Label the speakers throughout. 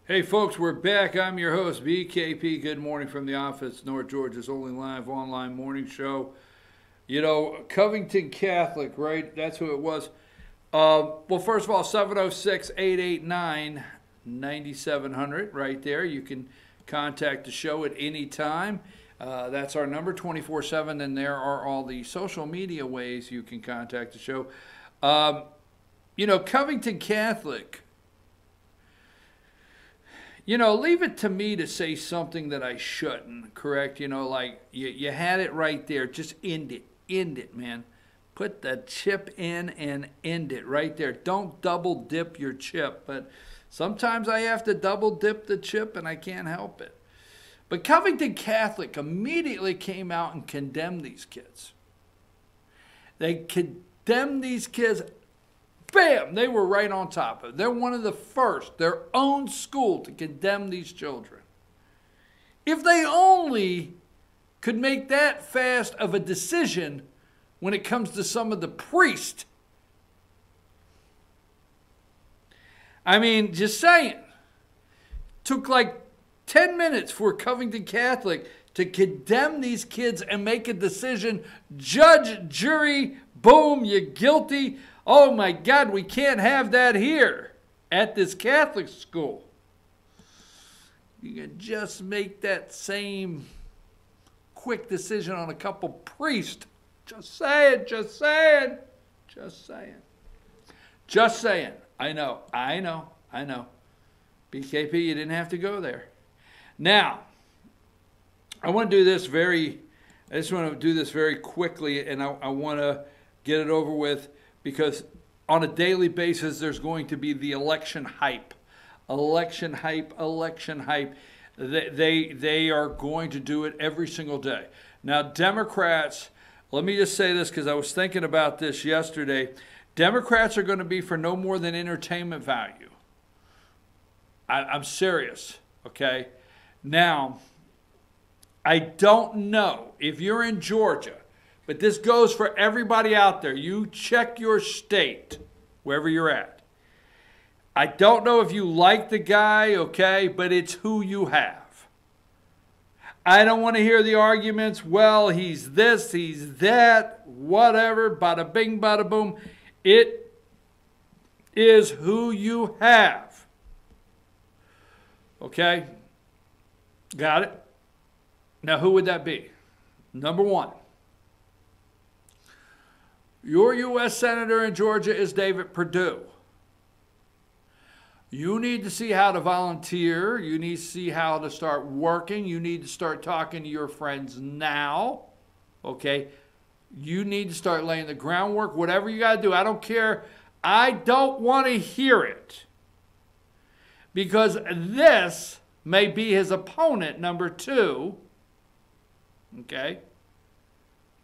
Speaker 1: Hey folks, we're back. I'm your host, BKP. Good morning from the office, North Georgia's only live online morning show. You know, Covington Catholic, right? That's who it was. Well, first of all, 706-889-9700 right there. You can contact the show at any time. That's our number, 24/7, and there are all the social media ways you can contact the show. Covington Catholic, leave it to me to say something that I shouldn't, correct? Like you had it right there. Just end it. End it, man. Put the chip in and end it right there. Don't double dip your chip. But sometimes I have to double dip the chip and I can't help it. But Covington Catholic immediately came out and condemned these kids. They condemned these kids. Bam! They were right on top of it. They're one of the first, their own school, to condemn these children. If they only could make that fast of a decision when it comes to some of the priests. I mean, just saying. Took like 10 minutes for Covington Catholic to condemn these kids and make a decision. Judge, jury, boom, you're guilty. Oh my God, we can't have that here at this Catholic school. You can just make that same quick decision on a couple priests. Just saying, just saying, just saying. Just saying. I know. BKP, you didn't have to go there. Now, I just want to do this very quickly, and I want to get it over with, because on a daily basis, there's going to be the election hype. Election hype, election hype. They are going to do it every single day. Now, Democrats, let me just say this because I was thinking about this yesterday. Democrats are going to be for no more than entertainment value. I'm serious, okay? Now, I don't know if you're in Georgia, but this goes for everybody out there. You check your state, wherever you're at. I don't know if you like the guy, okay, but it's who you have. I don't want to hear the arguments, well, he's this, he's that, whatever, bada bing, bada boom. It is who you have. Okay? Got it? Now, who would that be? Number one. Your U.S. Senator in Georgia is David Perdue. You need to see how to volunteer. You need to see how to start working. You need to start talking to your friends now. Okay? You need to start laying the groundwork. Whatever you got to do. I don't care. I don't want to hear it. Because this may be his opponent, number two. Okay?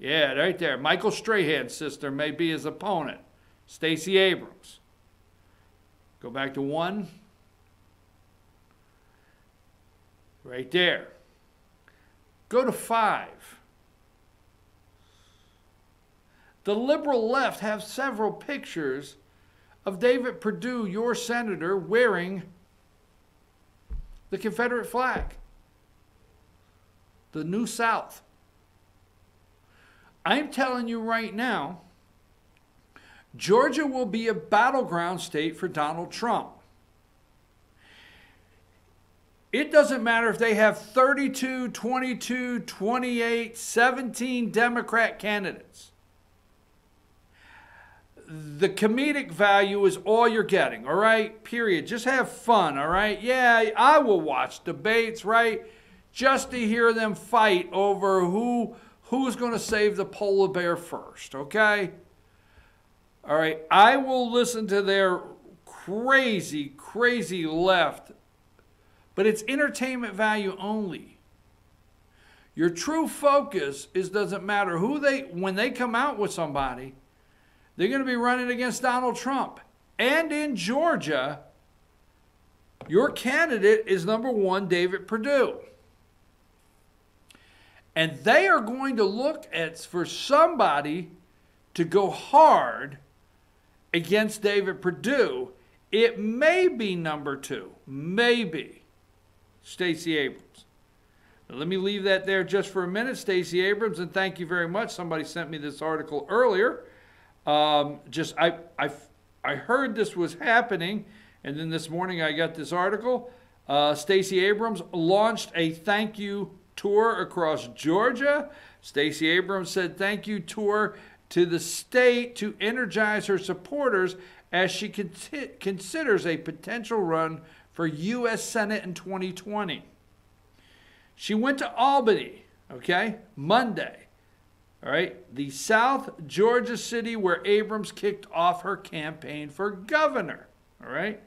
Speaker 1: Yeah, right there. Michael Strahan's sister may be his opponent. Stacey Abrams. Go back to one. Right there. Go to 5. The liberal left have several pictures of David Perdue, your senator, wearing the Confederate flag. The New South. I'm telling you right now, Georgia will be a battleground state for Donald Trump. It doesn't matter if they have 32, 22, 28, 17 Democrat candidates. The comedic value is all you're getting, all right? Period. Just have fun, all right? Yeah, I will watch debates, right? Just to hear them fight over who's going to save the polar bear first, okay? All right, I will listen to their crazy, crazy left, but it's entertainment value only. Your true focus doesn't matter when they come out with somebody, they're going to be running against Donald Trump. And in Georgia, your candidate is number one, David Perdue. And they are going to look for somebody to go hard against David Perdue It may be number 2. Maybe Stacey Abrams. Now, let me leave that there just for a minute. Stacey Abrams, and thank you very much. Somebody sent me this article earlier. I heard this was happening, and then this morning I got this article. Stacey Abrams launched a thank you tour across Georgia. Stacey Abrams said thank you tour to the state to energize her supporters as she considers a potential run for U.S. Senate in 2020. She went to Albany, okay, Monday, all right, the South Georgia city where Abrams kicked off her campaign for governor, all right.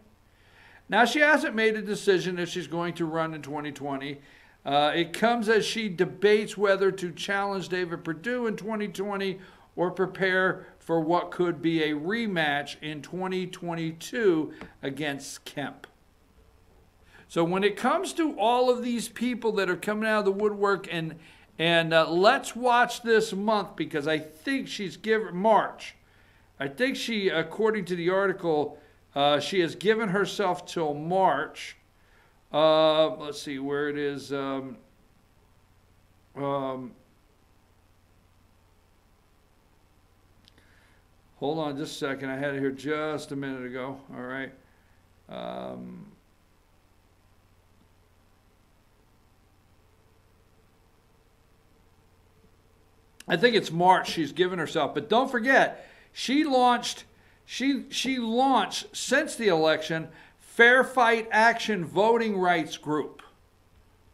Speaker 1: Now, she hasn't made a decision if she's going to run in 2020. It comes as she debates whether to challenge David Perdue in 2020 or prepare for what could be a rematch in 2022 against Kemp. So when it comes to all of these people that are coming out of the woodwork, and let's watch this month, because I think she's given March. I think she, according to the article, she has given herself till March. Let's see where it is. Hold on just a second. I had it here just a minute ago. All right. I think it's March she's given herself. But don't forget, she launched since the election Fair Fight Action Voting Rights Group.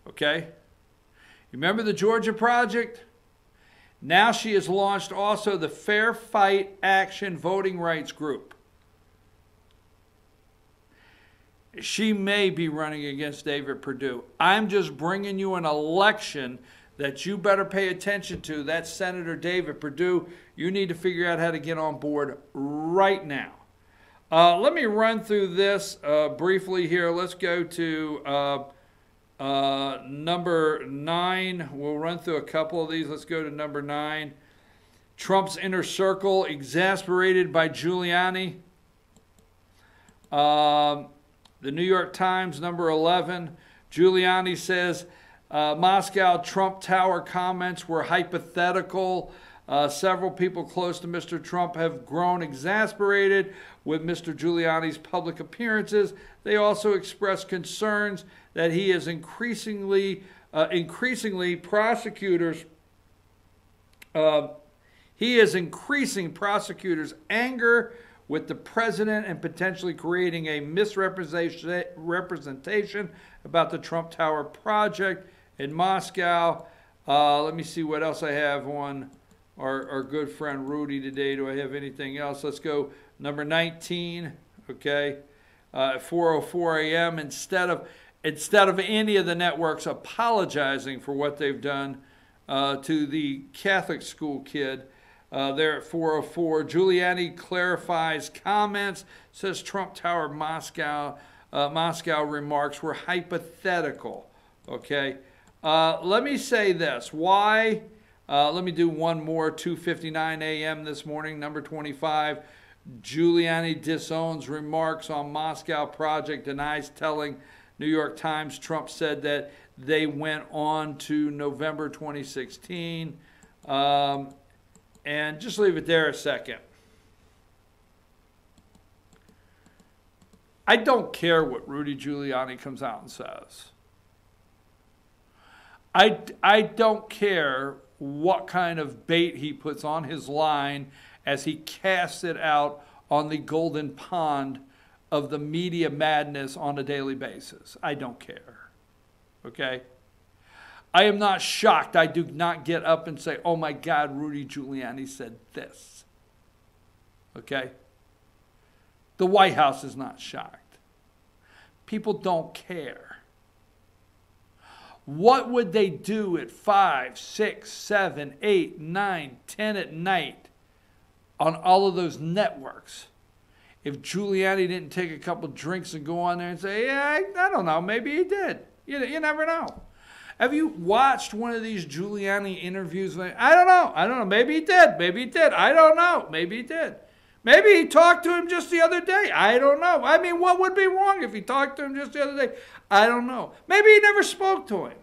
Speaker 1: Okay? You remember the Georgia Project? Now she has launched also the Fair Fight Action Voting Rights Group. She may be running against David Perdue. I'm just bringing you an election that you better pay attention to. That's Senator David Perdue. You need to figure out how to get on board right now. Let me run through this briefly here. Let's go to number 9. We'll run through a couple of these. Let's go to number 9. Trump's inner circle exasperated by Giuliani. The New York Times, number 11. Giuliani says Moscow Trump Tower comments were hypothetical. Several people close to Mr. Trump have grown exasperated with Mr. Giuliani's public appearances. They also expressed concerns that he is increasing prosecutors' anger with the president and potentially creating a misrepresentation about the Trump Tower project in Moscow. Let me see what else I have on our good friend Rudy today. Do I have anything else? Let's go number 19, okay, at 4:04 a.m. Instead of any of the networks apologizing for what they've done to the Catholic school kid, there at 4:04, Giuliani clarifies comments, says Trump Tower Moscow remarks were hypothetical, okay. Let me say this. Why? Let me do one more. 2:59 a.m. this morning, number 25. Giuliani disowns remarks on Moscow project, denies telling New York Times Trump said that they went on to November 2016. And just leave it there a second. I don't care what Rudy Giuliani comes out and says. I don't care what kind of bait he puts on his line as he casts it out on the golden pond of the media madness on a daily basis. I don't care. Okay? I am not shocked. I do not get up and say, oh my God, Rudy Giuliani said this. Okay? The White House is not shocked. People don't care. What would they do at 5, 6, 7, 8, 9, 10 at night on all of those networks if Giuliani didn't take a couple drinks and go on there and say, yeah, I don't know, maybe he did. You never know. Have you watched one of these Giuliani interviews? I don't know, maybe he did, I don't know, maybe he did. Maybe he talked to him just the other day. I don't know. I mean, what would be wrong if he talked to him just the other day? I don't know. Maybe he never spoke to him.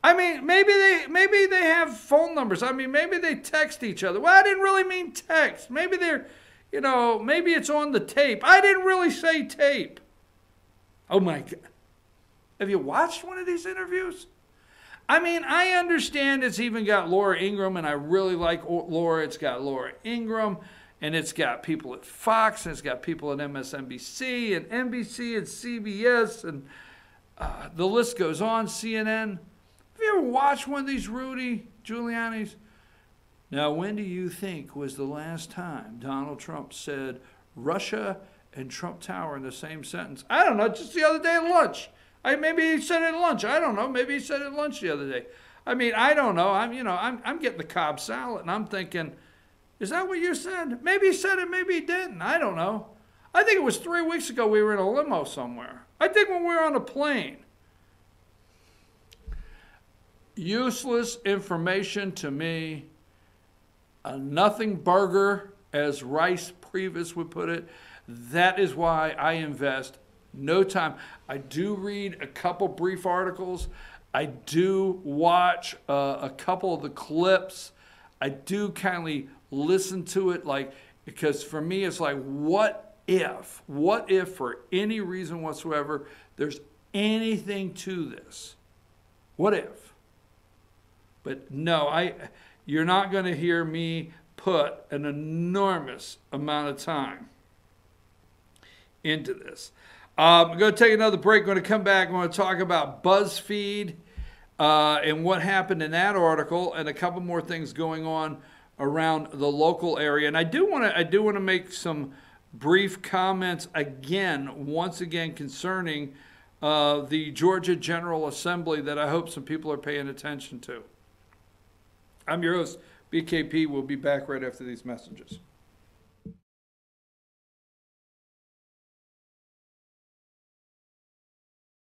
Speaker 1: I mean, maybe they have phone numbers. I mean, maybe they text each other. Well, I didn't really mean text. Maybe they're, you know, maybe it's on the tape. I didn't really say tape. Oh my God. Have you watched one of these interviews? I mean, I understand it's even got Laura Ingraham, and I really like Laura. It's got Laura Ingraham, and it's got people at Fox, and it's got people at MSNBC, and NBC, and CBS, and the list goes on, CNN. Have you ever watched one of these Rudy Giuliani's? Now, when do you think was the last time Donald Trump said Russia and Trump Tower in the same sentence? I don't know, just the other day at lunch. Maybe he said it at lunch. I don't know. Maybe he said it at lunch the other day. I mean, I don't know. I'm getting the Cobb salad, and I'm thinking, is that what you said? Maybe he said it, maybe he didn't. I don't know. I think it was 3 weeks ago we were in a limo somewhere. I think when we were on a plane. Useless information to me. A nothing burger, as Rice Previs would put it. That is why I invest no time. I do read a couple brief articles. I do watch a couple of the clips. I do kindly listen to it, like, because for me it's like, what if for any reason whatsoever there's anything to this? What if? But no, you're not going to hear me put an enormous amount of time into this. I'm going to take another break. I'm going to come back. I'm going to talk about BuzzFeed and what happened in that article, and a couple more things going on around the local area. And I do want to make some brief comments once again concerning the Georgia General Assembly that I hope some people are paying attention to. I'm your host, BKP. We'll be back right after these messages.